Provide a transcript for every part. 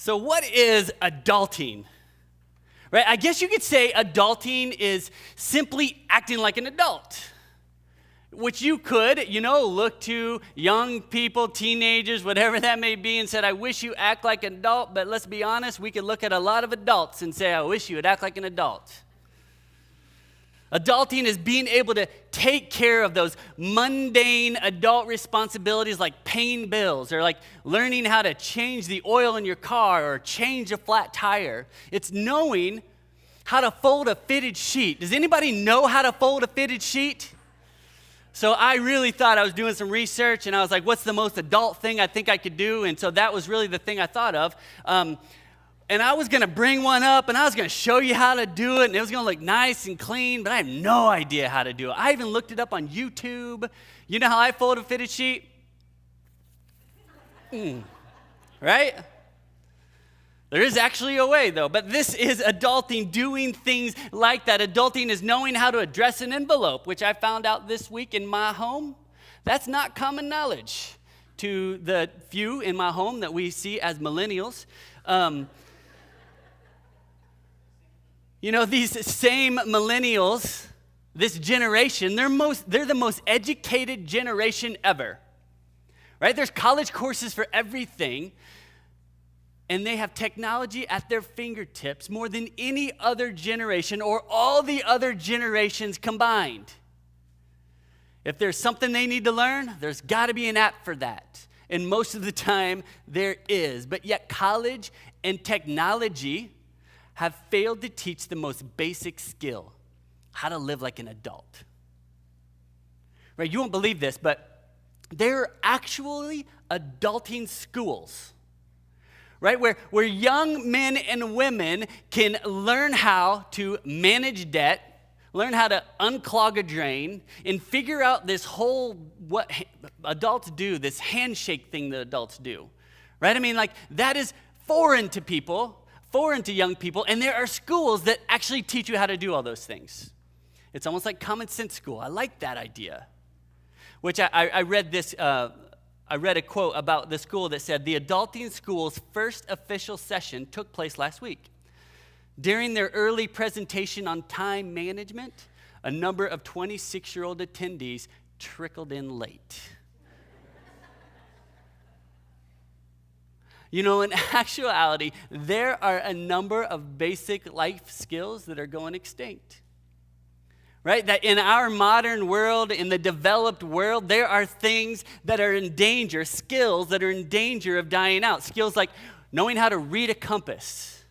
So what is adulting? Right? I guess you could say adulting is simply acting like an adult, which you could, look to young people, teenagers, whatever that may be, and said, I wish you act like an adult, but let's be honest, we could look at a lot of adults and say, I wish you would act like an adult. Adulting is being able to take care of those mundane adult responsibilities like paying bills or like learning how to change the oil in your car or change a flat tire. It's knowing how to fold a fitted sheet. Does anybody know how to fold a fitted sheet? So I really thought I was doing some research and I was like, what's the most adult thing I think I could do? And so that was really the thing I thought of. And I was going to bring one up, and I was going to show you how to do it, and it was going to look nice and clean, but I have no idea how to do it. I even looked it up on YouTube. You know how I fold a fitted sheet? Right? There is actually a way, though, but this is adulting, doing things like that. Adulting is knowing how to address an envelope, which I found out this week in my home. That's not common knowledge to the few in my home that we see as millennials. These same millennials, this generation, they're the most educated generation ever, right? There's college courses for everything, and they have technology at their fingertips more than any other generation or all the other generations combined. If there's something they need to learn, there's got to be an app for that. And most of the time, there is. But yet college and technology have failed to teach the most basic skill, how to live like an adult. Right? You won't believe this, but there are actually adulting schools, right? Where young men and women can learn how to manage debt, learn how to unclog a drain, and figure out this whole, what adults do, this handshake thing that adults do, right? I mean, like, that is foreign to people, foreign to young people, and there are schools that actually teach you how to do all those things. It's almost like common sense school. I like that idea. Which I read this, I read a quote about the school that said, the adulting school's first official session took place last week. During their early presentation on time management, a number of 26-year-old attendees trickled in late. In actuality, there are a number of basic life skills that are going extinct. Right? That in our modern world, in the developed world, there are things that are in danger, skills that are in danger of dying out. Skills like knowing how to read a compass.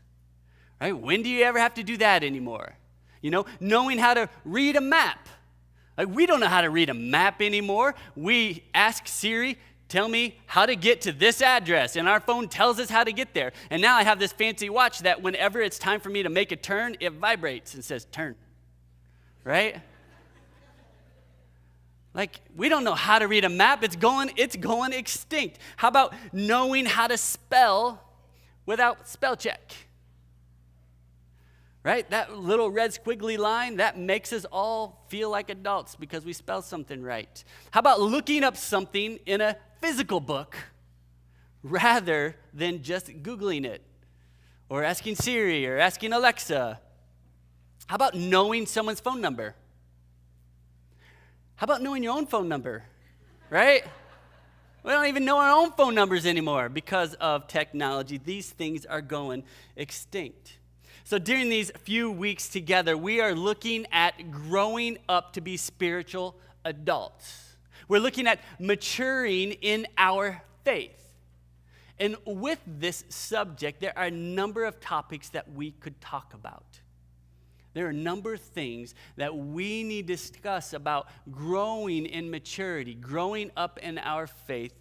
Right? When do you ever have to do that anymore? Knowing how to read a map. Like, we don't know how to read a map anymore. We ask Siri, tell me how to get to this address, and our phone tells us how to get there. And now I have this fancy watch that whenever it's time for me to make a turn, it vibrates and says, turn, right? Like, we don't know how to read a map. It's going extinct. How about knowing how to spell without spell check? Right? That little red squiggly line, that makes us all feel like adults because we spell something right. How about looking up something in a physical book rather than just Googling it or asking Siri or asking Alexa? How about knowing someone's phone number? How about knowing your own phone number, right? We don't even know our own phone numbers anymore because of technology. These things are going extinct. So during these few weeks together, we are looking at growing up to be spiritual adults. We're looking at maturing in our faith. And with this subject, there are a number of topics that we could talk about. There are a number of things that we need to discuss about growing in maturity, growing up in our faith.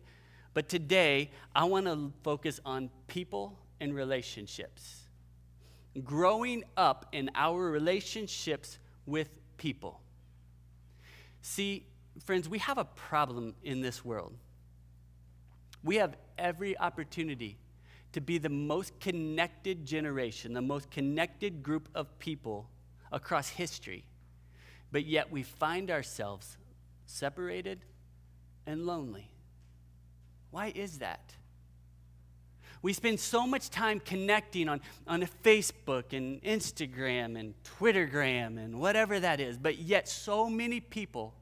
But today, I want to focus on people and relationships. Growing up in our relationships with people. See, friends, we have a problem in this world. We have every opportunity to be the most connected generation, the most connected group of people across history, but yet we find ourselves separated and lonely. Why is that? We spend so much time connecting on Facebook and Instagram and Twittergram and whatever that is, but yet so many people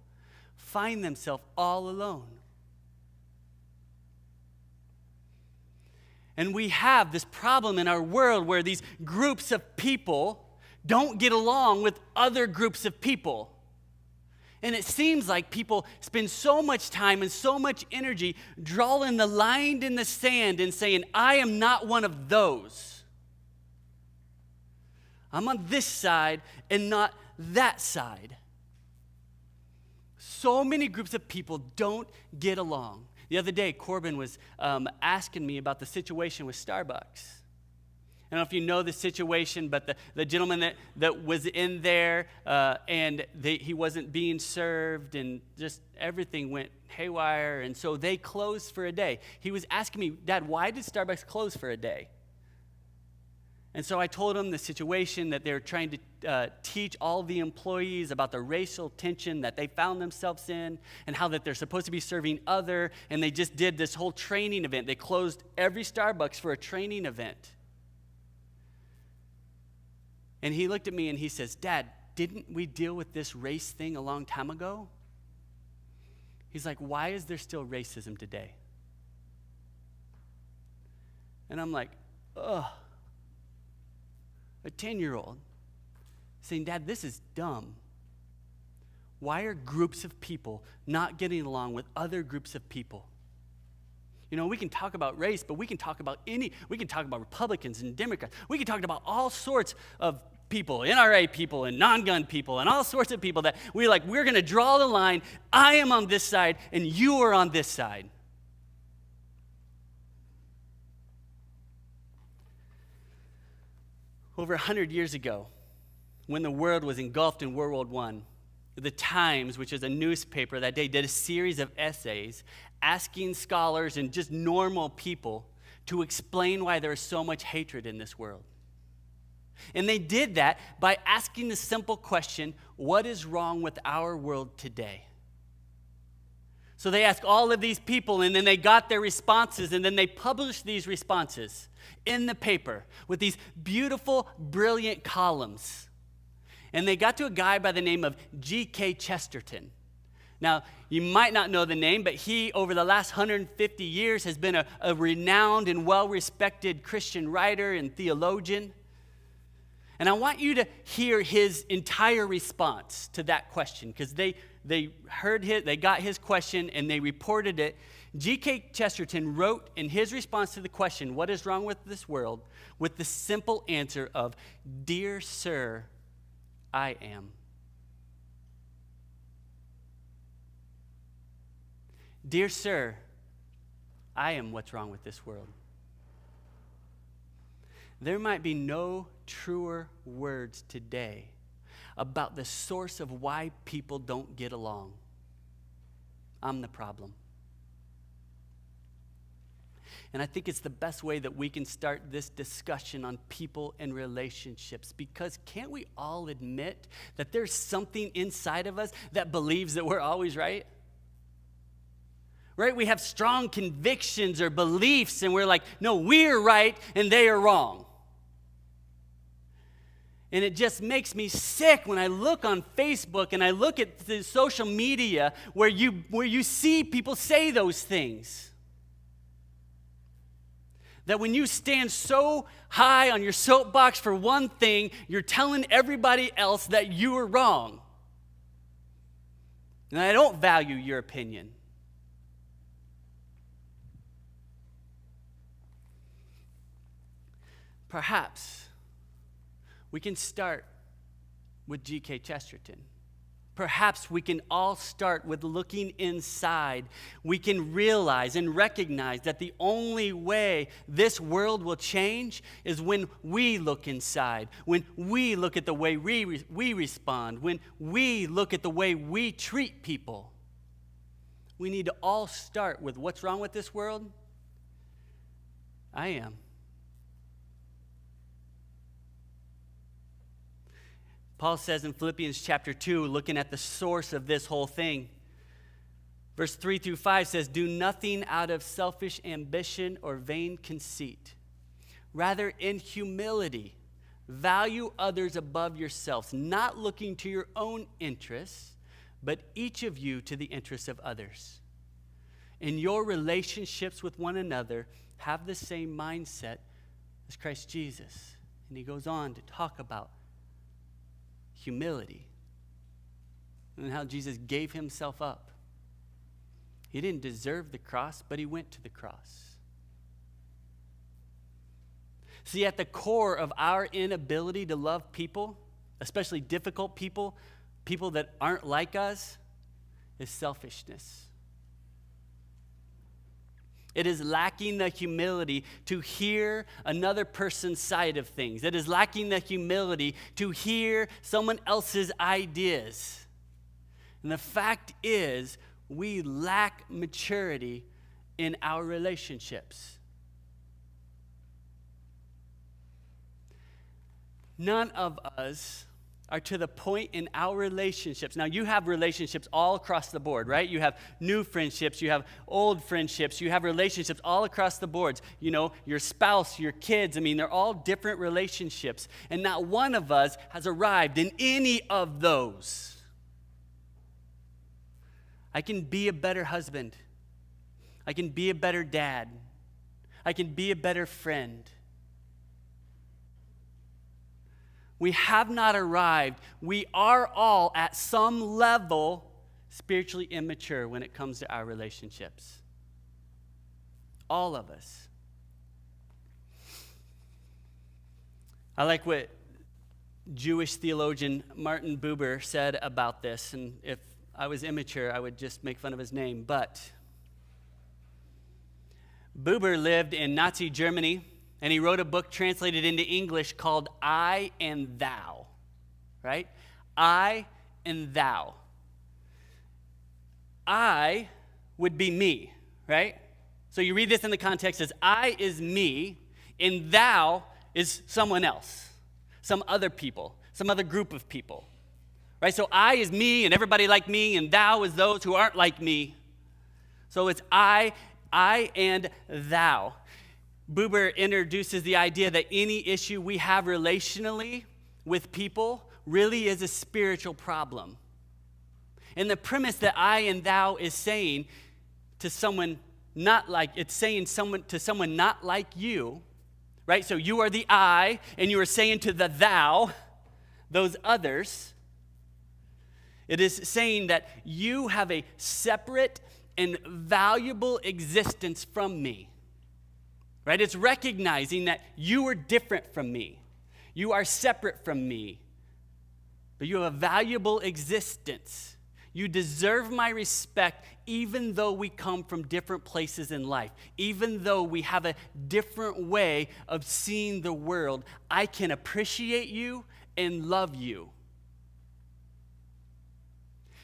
find themselves all alone. And we have this problem in our world where these groups of people don't get along with other groups of people. And it seems like people spend so much time and so much energy drawing the line in the sand and saying, I am not one of those. I'm on this side and not that side. So many groups of people don't get along. The other day, Corbin was asking me about the situation with Starbucks. I don't know if you know the situation, but the gentleman that was in there and he wasn't being served and just everything went haywire. And so they closed for a day. He was asking me, Dad, why did Starbucks close for a day? And so I told him the situation that they're trying to teach all the employees about the racial tension that they found themselves in and how that they're supposed to be serving other. And they just did this whole training event. They closed every Starbucks for a training event. And he looked at me and he says, Dad, didn't we deal with this race thing a long time ago? He's like, why is there still racism today? And I'm like, ugh. A 10-year-old saying, Dad, this is dumb. Why are groups of people not getting along with other groups of people? You know, we can talk about race, but we can talk about Republicans and Democrats. We can talk about all sorts of people, NRA people and non-gun people and all sorts of people that we're going to draw the line. I am on this side and you are on this side. Over 100 years ago, when the world was engulfed in World War I, the Times, which is a newspaper that day, did a series of essays asking scholars and just normal people to explain why there is so much hatred in this world. And they did that by asking the simple question, what is wrong with our world today? So they asked all of these people, and then they got their responses, and then they published these responses in the paper with these beautiful, brilliant columns. And they got to a guy by the name of G.K. Chesterton. Now, you might not know the name, but he, over the last 150 years, has been a renowned and well-respected Christian writer and theologian. And I want you to hear his entire response to that question, because they got his question and they reported it. G.K. Chesterton wrote in his response to the question, what is wrong with this world, with the simple answer of, Dear Sir, I am. Dear Sir, I am what's wrong with this world. There might be no truer words today about the source of why people don't get along. I'm the problem. And I think it's the best way that we can start this discussion on people and relationships, because can't we all admit that there's something inside of us that believes that we're always right? Right? We have strong convictions or beliefs, and we're like, no, we're right and they are wrong. And it just makes me sick when I look on Facebook and I look at the social media where you see people say those things. That when you stand so high on your soapbox for one thing, you're telling everybody else that you are wrong. And I don't value your opinion. Perhaps we can start with G.K. Chesterton. Perhaps we can all start with looking inside. We can realize and recognize that the only way this world will change is when we look inside, when we look at the way we respond, when we look at the way we treat people. We need to all start with what's wrong with this world? I am. Paul says in Philippians chapter 2, looking at the source of this whole thing, Verse 3 through 5 says, do nothing out of selfish ambition or vain conceit. Rather, in humility, value others above yourselves, not looking to your own interests, but each of you to the interests of others. In your relationships with one another, have the same mindset as Christ Jesus. And he goes on to talk about humility and how Jesus gave himself up. He didn't deserve the cross, but he went to the cross. See, at the core of our inability to love people, especially difficult people, people that aren't like us, is selfishness. It is lacking the humility to hear another person's side of things. It is lacking the humility to hear someone else's ideas. And the fact is, we lack maturity in our relationships. None of us are to the point in our relationships. Now, you have relationships all across the board, right? You have new friendships, you have old friendships, you have relationships all across the boards. You know, your spouse, your kids, I mean, they're all different relationships. And not one of us has arrived in any of those. I can be a better husband. I can be a better dad. I can be a better friend. We have not arrived. We are all at some level spiritually immature when it comes to our relationships. All of us. I like what Jewish theologian Martin Buber said about this, and if I was immature, I would just make fun of his name, but Buber lived in Nazi Germany, and he wrote a book translated into English called I and Thou, right? I and Thou. I would be me, right? So you read this in the context as I is me, and thou is someone else, some other people, some other group of people, right? So I is me and everybody like me, and thou is those who aren't like me. So it's I and thou. Buber introduces the idea that any issue we have relationally with people really is a spiritual problem. And the premise that I and thou is saying to someone not like, it's saying to someone not like you, right? So you are the I, and you are saying to the thou, those others. It is saying that you have a separate and valuable existence from me. Right? It's recognizing that you are different from me. You are separate from me. But you have a valuable existence. You deserve my respect even though we come from different places in life. Even though we have a different way of seeing the world, I can appreciate you and love you.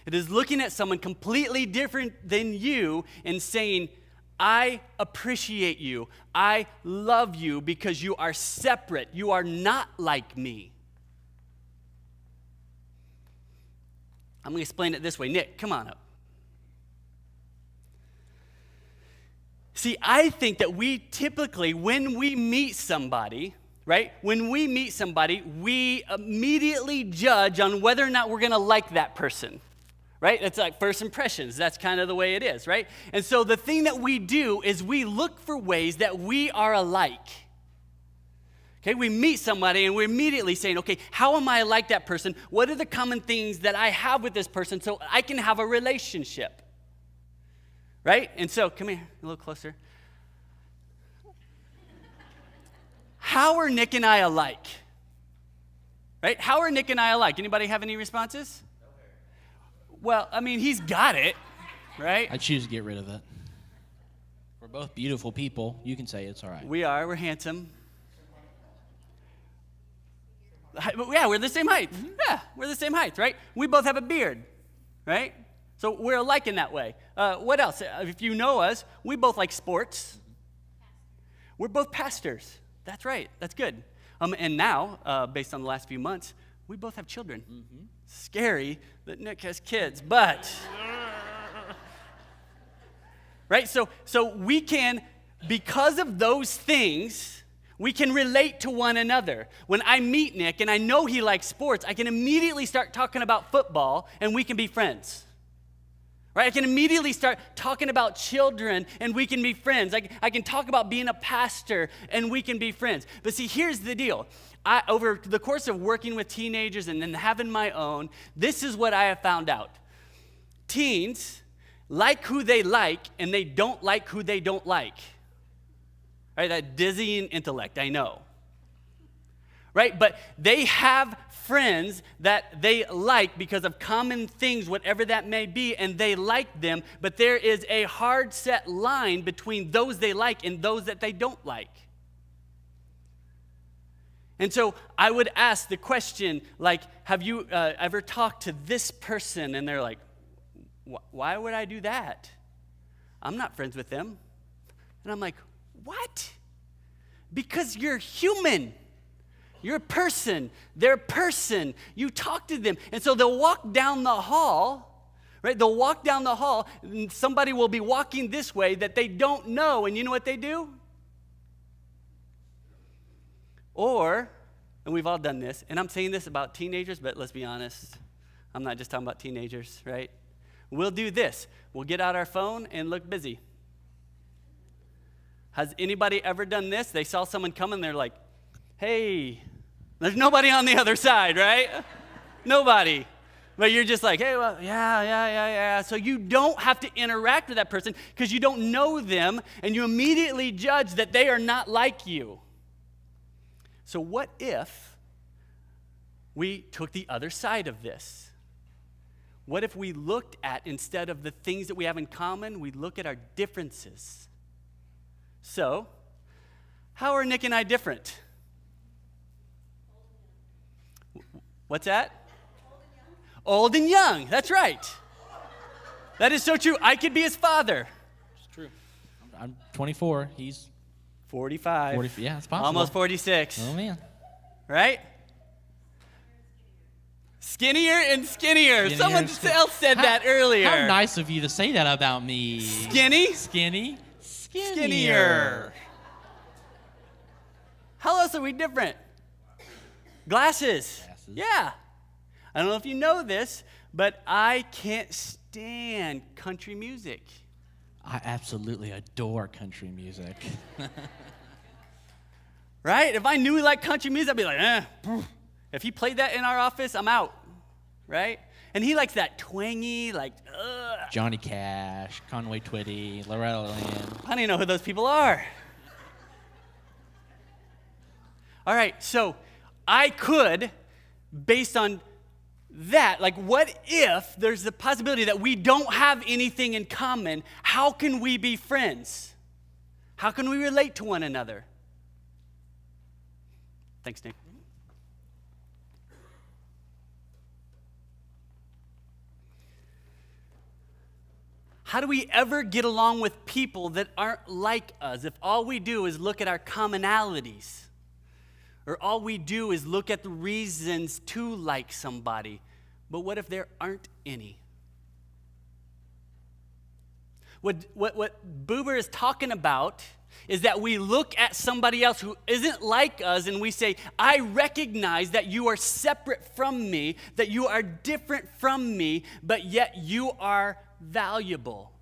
It is looking at someone completely different than you and saying, I appreciate you. I love you because you are separate. You are not like me. I'm going to explain it this way. Nick, come on up. See, I think that we typically, when we meet somebody, right? When we meet somebody, we immediately judge on whether or not we're going to like that person. Right? It's like first impressions. That's kind of the way it is, right? And so the thing that we do is we look for ways that we are alike. Okay, we meet somebody and we're immediately saying, okay, how am I like that person? What are the common things that I have with this person so I can have a relationship? Right? And so, come here, a little closer. How are Nick and I alike? Right? How are Nick and I alike? Anybody have any responses? Well, I mean, he's got it, right? I choose to get rid of it. We're both beautiful people. You can say it's all right. We are. We're handsome. Yeah, we're the same height. Mm-hmm. Yeah, we're the same height, right? We both have a beard, right? So we're alike in that way. What else? If you know us, we both like sports. We're both pastors. That's right. That's good. And now, based on the last few months, we both have children. Mm-hmm. Scary that Nick has kids, but right? So we can, because of those things, we can relate to one another. When I meet Nick and I know he likes sports, I can immediately start talking about football and we can be friends. Right? I can immediately start talking about children and we can be friends. I can talk about being a pastor and we can be friends. But see, here's the deal. Over the course of working with teenagers and then having my own, this is what I have found out. Teens like who they like and they don't like who they don't like. Right? That dizzying intellect, I know. Right? But they have friends that they like because of common things, whatever that may be, and they like them, but there is a hard set line between those they like and those that they don't like. And so I would ask the question, like, have you ever talked to this person? And they're like, why would I do that? I'm not friends with them. And I'm like, what? Because you're human. You're a person. They're a person. You talk to them. And so they'll walk down the hall, right? They'll walk down the hall, and somebody will be walking this way that they don't know. And you know what they do? Or, and we've all done this, and I'm saying this about teenagers, but let's be honest. I'm not just talking about teenagers, right? We'll do this. We'll get out our phone and look busy. Has anybody ever done this? They saw someone coming, they're like, hey, there's nobody on the other side, right? Nobody. But you're just like, hey, well, yeah. So you don't have to interact with that person because you don't know them and you immediately judge that they are not like you. So what if we took the other side of this? What if we looked at, instead of the things that we have in common, we look at our differences? So, how are Nick and I different? What's that? Old and young. That's right. That is so true. I could be his father. It's true. I'm 24. He's 45. Yeah, it's possible. Almost 46. Oh, man. Right? Skinnier and skinnier. Someone else said that earlier. How nice of you to say that about me. Skinny? Skinny? Skinnier. How else are we different? Glasses. Yeah. I don't know if you know this, but I can't stand country music. I absolutely adore country music. Right? If I knew he liked country music, I'd be like, If he played that in our office, I'm out. Right? And he likes that twangy, like, Johnny Cash, Conway Twitty, Loretta Lynn. I don't even know who those people are. All right, so I could, based on that, like, what if there's the possibility that we don't have anything in common? How can we be friends? How can we relate to one another? Thanks, Nick. How do we ever get along with people that aren't like us if all we do is look at our commonalities? Or all we do is look at the reasons to like somebody? But what if there aren't any? What Buber is talking about is that we look at somebody else who isn't like us and we say, I recognize that you are separate from me, that you are different from me, but yet you are valuable.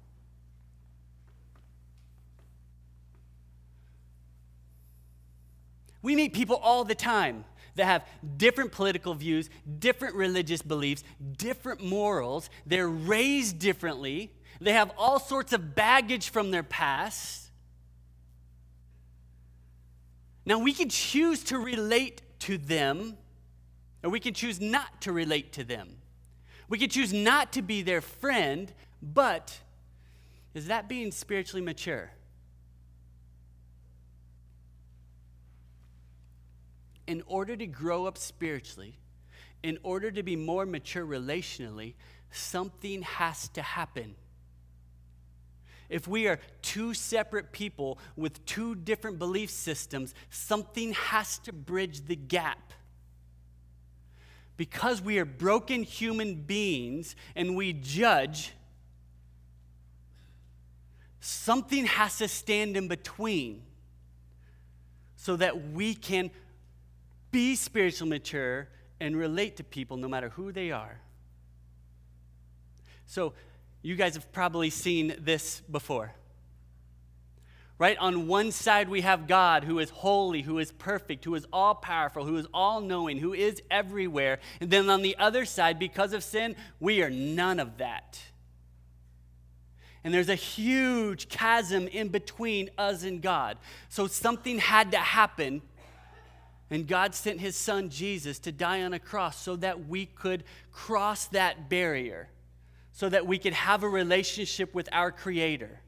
We meet people all the time that have different political views, different religious beliefs, different morals. They're raised differently. They have all sorts of baggage from their past. Now, we can choose to relate to them, or we can choose not to relate to them. We can choose not to be their friend, but is that being spiritually mature? In order to grow up spiritually, in order to be more mature relationally, something has to happen. If we are two separate people with two different belief systems, something has to bridge the gap. Because we are broken human beings and we judge, something has to stand in between so that we can be spiritually mature and relate to people no matter who they are. So you guys have probably seen this before. Right? On one side, we have God who is holy, who is perfect, who is all-powerful, who is all-knowing, who is everywhere. And then on the other side, because of sin, we are none of that. And there's a huge chasm in between us and God. So something had to happen, and God sent his son Jesus to die on a cross so that we could cross that barrier, so that we could have a relationship with our Creator.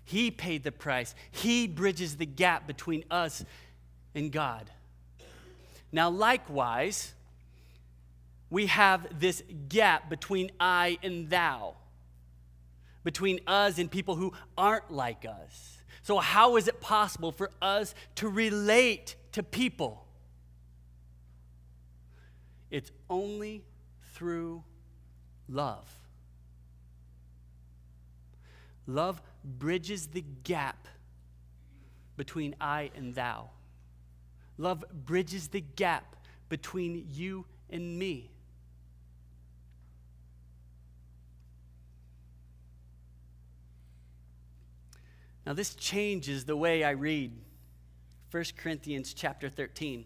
He paid the price. He bridges the gap between us and God. Now, likewise, we have this gap between I and thou, between us and people who aren't like us. So how is it possible for us to relate to people? It's only through love. Love bridges the gap between I and thou. Love bridges the gap between you and me. Now this changes the way I read 1 Corinthians chapter 13.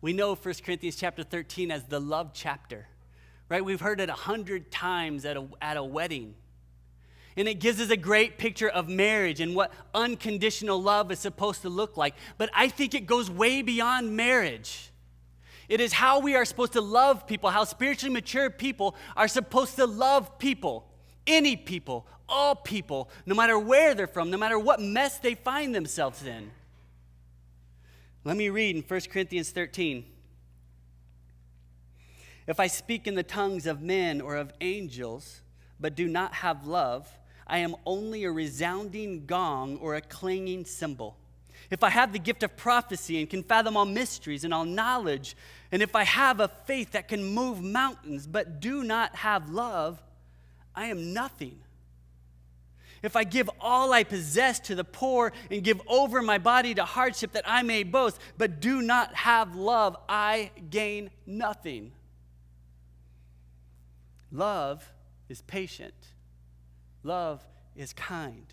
We know 1 Corinthians chapter 13 as the love chapter, right? We've heard it 100 times at a wedding. And it gives us a great picture of marriage and what unconditional love is supposed to look like. But I think it goes way beyond marriage. It is how we are supposed to love people, how spiritually mature people are supposed to love people, any people, all people, no matter where they're from, no matter what mess they find themselves in. Let me read in 1 Corinthians 13. If I speak in the tongues of men or of angels, but do not have love, I am only a resounding gong or a clanging cymbal. If I have the gift of prophecy and can fathom all mysteries and all knowledge, and if I have a faith that can move mountains, but do not have love, I am nothing. If I give all I possess to the poor and give over my body to hardship that I may boast, but do not have love, I gain nothing. Love is patient. Love is kind.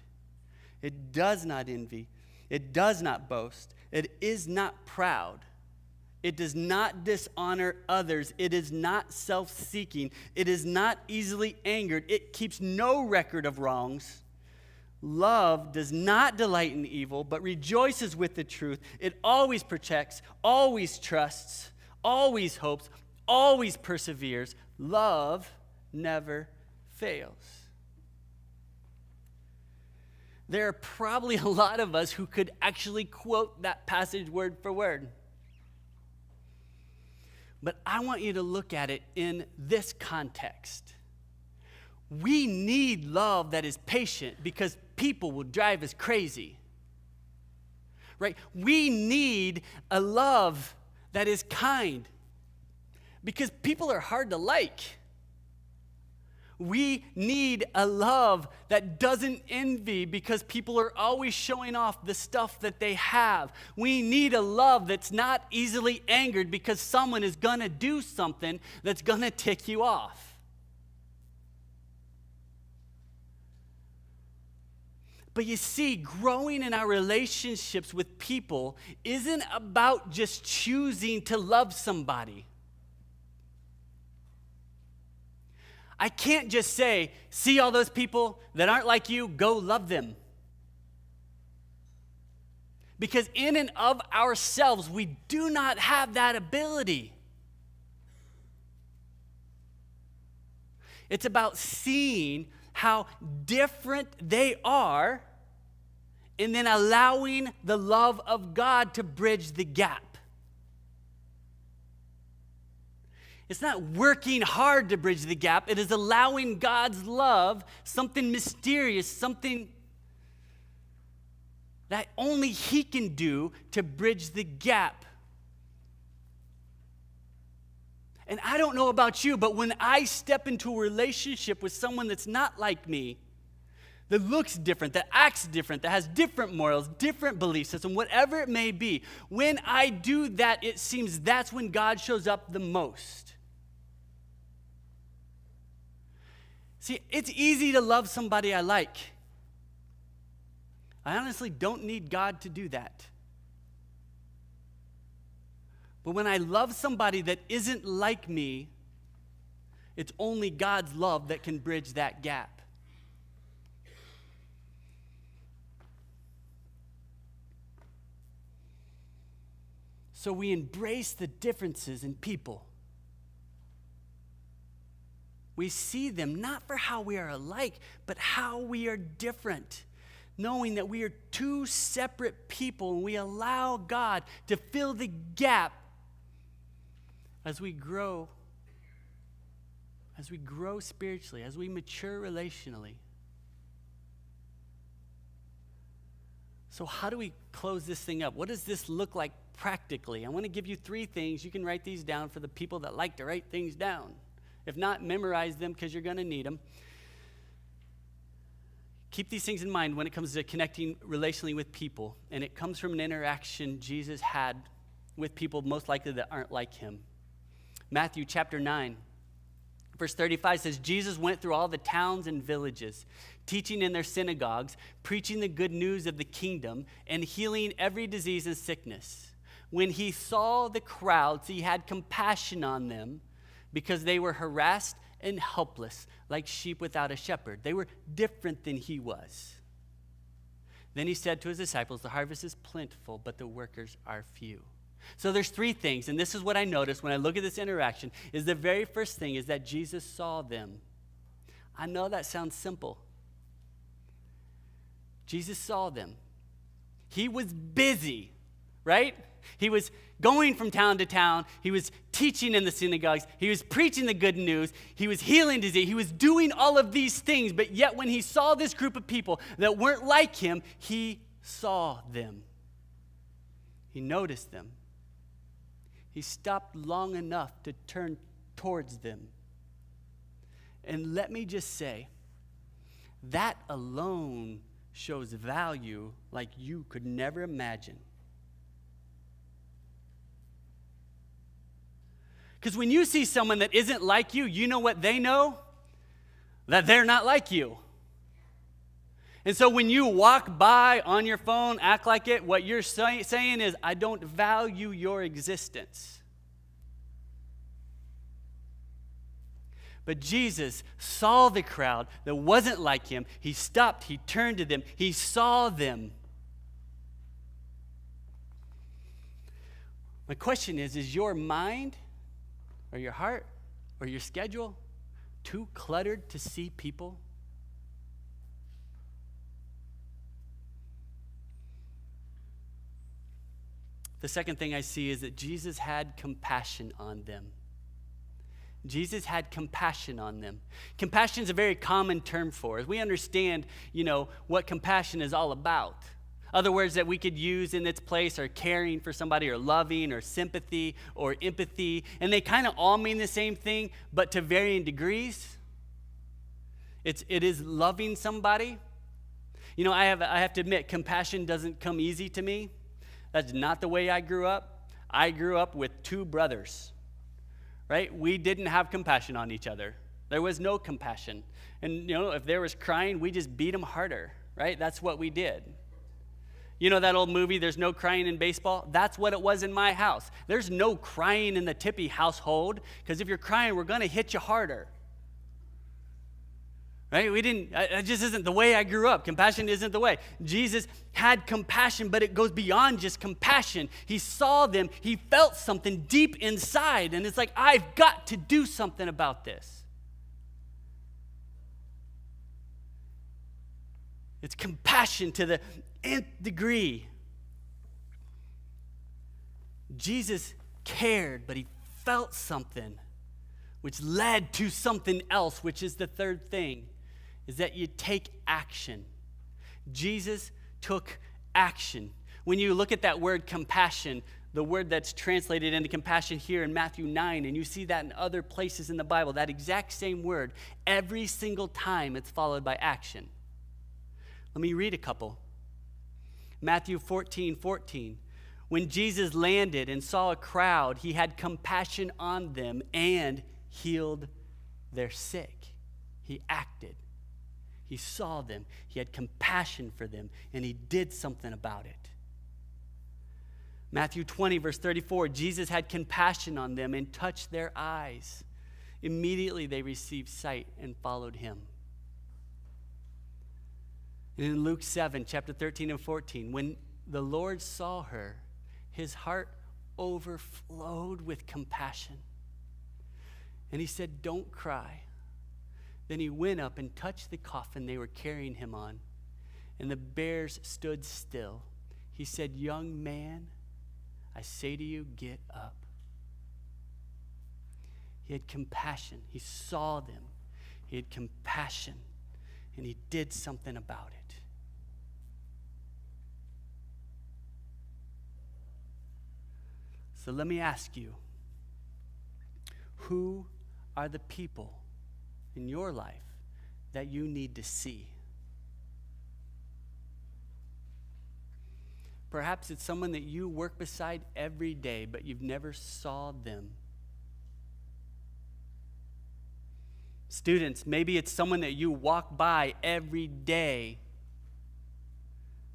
It does not envy. It does not boast. It is not proud. It does not dishonor others. It is not self-seeking. It is not easily angered. It keeps no record of wrongs. Love does not delight in evil, but rejoices with the truth. It always protects, always trusts, always hopes, always perseveres. Love never fails. There are probably a lot of us who could actually quote that passage word for word. But I want you to look at it in this context. We need love that is patient because people will drive us crazy. Right? We need a love that is kind because people are hard to like. We need a love that doesn't envy because people are always showing off the stuff that they have. We need a love that's not easily angered because someone is going to do something that's going to tick you off. But you see, growing in our relationships with people isn't about just choosing to love somebody. I can't just say, see all those people that aren't like you, go love them. Because in and of ourselves, we do not have that ability. It's about seeing how different they are and then allowing the love of God to bridge the gap. It's not working hard to bridge the gap. It is allowing God's love, something mysterious, something that only He can do to bridge the gap. And I don't know about you, but when I step into a relationship with someone that's not like me, that looks different, that acts different, that has different morals, different belief system, whatever it may be, when I do that, it seems that's when God shows up the most. See, it's easy to love somebody I like. I honestly don't need God to do that. But when I love somebody that isn't like me, it's only God's love that can bridge that gap. So we embrace the differences in people. We see them not for how we are alike, but how we are different. Knowing that we are two separate people, and we allow God to fill the gap as we grow spiritually, as we mature relationally. So how do we close this thing up? What does this look like practically? I want to give you 3 things. You can write these down for the people that like to write things down. If not, memorize them because you're going to need them. Keep these things in mind when it comes to connecting relationally with people. And it comes from an interaction Jesus had with people most likely that aren't like him. Matthew chapter 9, verse 35 says, Jesus went through all the towns and villages, teaching in their synagogues, preaching the good news of the kingdom, and healing every disease and sickness. When he saw the crowds, he had compassion on them because they were harassed and helpless, like sheep without a shepherd. They were different than he was. Then he said to his disciples, the harvest is plentiful, but the workers are few. So there's 3 things, and this is what I noticed when I look at this interaction, is the very first thing is that Jesus saw them. I know that sounds simple. Jesus saw them. He was busy, right? He was going from town to town. He was teaching in the synagogues. He was preaching the good news. He was healing disease. He was doing all of these things, but yet when he saw this group of people that weren't like him, he saw them. He noticed them. He stopped long enough to turn towards them. And let me just say, that alone shows value like you could never imagine. Because when you see someone that isn't like you, you know what they know? That they're not like you. And so when you walk by on your phone, act like it, what you're saying is, I don't value your existence. But Jesus saw the crowd that wasn't like him. He stopped, he turned to them, he saw them. My question is your mind or your heart or your schedule too cluttered to see people? The second thing I see is that Jesus had compassion on them. Jesus had compassion on them. Compassion is a very common term for us. We understand, what compassion is all about. Other words that we could use in its place are caring for somebody or loving or sympathy or empathy. And they kind of all mean the same thing, but to varying degrees. It is loving somebody. I have to admit, compassion doesn't come easy to me. That's not the way I grew up. I grew up with 2 brothers, right? We didn't have compassion on each other. There was no compassion. And, if there was crying, we just beat them harder, right? That's what we did. That old movie, There's No Crying in Baseball? That's what it was in my house. There's no crying in the Tippy household, because if you're crying, we're going to hit you harder. Right? It just isn't the way I grew up. Compassion isn't the way. Jesus had compassion, but it goes beyond just compassion. He saw them. He felt something deep inside, and it's like, I've got to do something about this. It's compassion to the nth degree. Jesus cared, but he felt something, which led to something else, which is the third thing, is that you take action. Jesus took action. When you look at that word compassion, the word that's translated into compassion here in Matthew 9, and you see that in other places in the Bible, that exact same word, every single time it's followed by action. Let me read a couple. Matthew 14:14. When Jesus landed and saw a crowd, he had compassion on them and healed their sick. He acted. He saw them. He had compassion for them, and he did something about it. Matthew 20, verse 34, Jesus had compassion on them and touched their eyes. Immediately they received sight and followed him. And in Luke 7, chapter 13 and 14, when the Lord saw her, his heart overflowed with compassion. And he said, "Don't cry." Then he went up and touched the coffin they were carrying him on, and the bears stood still. He said, "Young man, I say to you, get up." He had compassion. He saw them. He had compassion, and he did something about it. So let me ask you, who are the people in your life that you need to see? Perhaps it's someone that you work beside every day, but you've never saw them. Students, maybe it's someone that you walk by every day,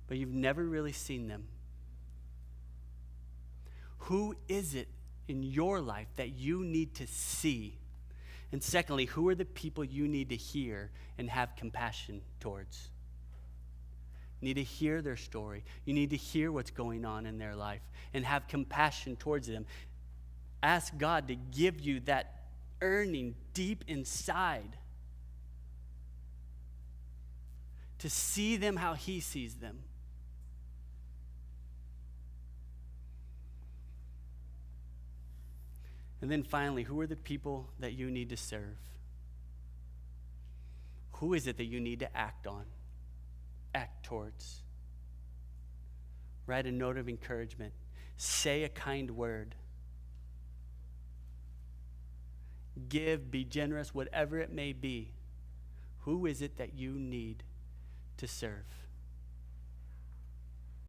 but you've never really seen them. Who is it in your life that you need to see? And secondly, who are the people you need to hear and have compassion towards? You need to hear their story. You need to hear what's going on in their life and have compassion towards them. Ask God to give you that yearning deep inside to see them how he sees them. And then finally, who are the people that you need to serve? Who is it that you need to act on, act towards? Write a note of encouragement. Say a kind word. Give, be generous, whatever it may be. Who is it that you need to serve?